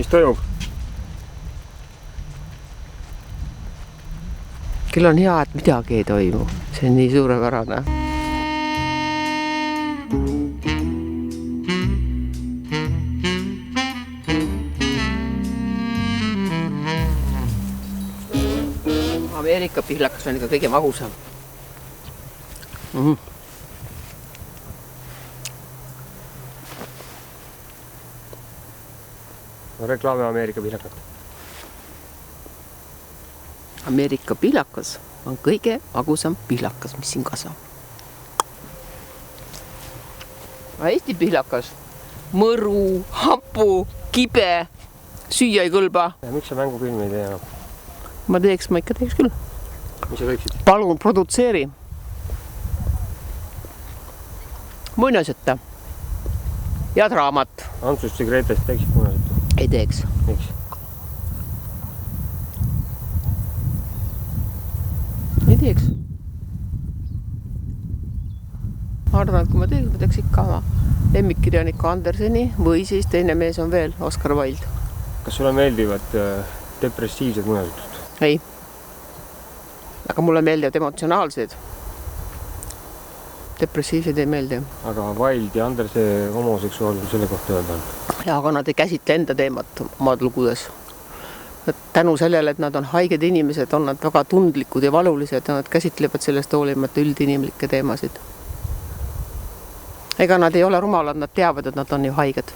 mis toimub? Küll on hea, et midagi ei toimu. See on nii suurepärane. Ameerika pihlakas on ikka kõige magusam. Reklaami Ameerika pihlakat. Ameerika pihlakas on kõige magusam pihlakas, mis siin kasvab. Eesti pihlakas, mõru, hapu, kibe, süüa ei kõlba. Ja miks sa mängufilmi ei tee enam? Ma ikka teeks küll. Mis sa võiksid? Palun, produtseeri. Muinasjutte. Ja draamat. Antsust ja Gretest teeksid muinasjutte? Ei teeks. Miks? Ei teeks. Ma arvan, et kui ma teeks ikka oma lemmikkirjaniku Anderseni või siis teine mees on veel, Oscar Wilde. Kas sulle meeldivad depressiivsed muinasjutud? Ei. Aga mulle meeldivad emotsionaalsed. Depressiivsed ei meeldi. Aga Wilde ja Anderse homoseksuaalsus selle kohta öelda on? Ja, aga nad ei käsitle enda teemat omad lugudes. Tänu sellele, et nad on haiged inimesed, on nad väga tundlikud ja valulised ja nad käsitlevad sellest hoolimata üldinimlikke teemasid. Ega nad ei ole rumalad, nad teavad, et nad on ju haiged.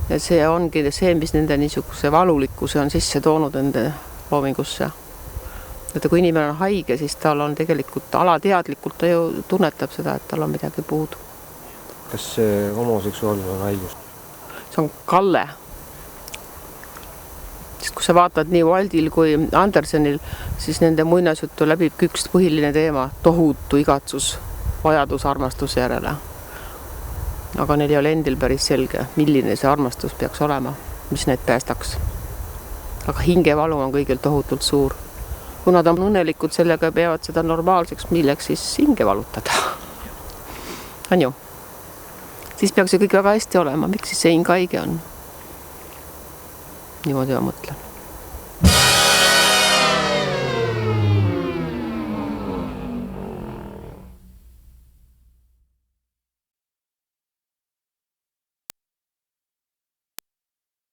Ja see ongi see, mis nende niisuguse valulikkuse on sisse toonud nende loomingusse. Et kui inimene on haige, siis tal on tegelikult alateadlikult ta ju tunnetab seda, et tal on midagi puudu. Kas see homoseksuaalsus on haigus? See on kalle. Sest kui sa vaatad nii Wildil kui Andersenil, siis nende muinasjuttu läbib üks põhiline teema, tohutu igatsus, vajadus armastuse järele. Aga neil ei ole endil päris selge, milline see armastus peaks olema, mis neid päästaks. Aga hingevalu on kõigil tohutult suur. Kui nad on õnnelikud sellega peavad seda normaalseks, milleks siis hinge valutada. On ju? Siis peaks see kõik väga hästi olema. Miks siis see hing haige on? Niimoodi ma mõtlen.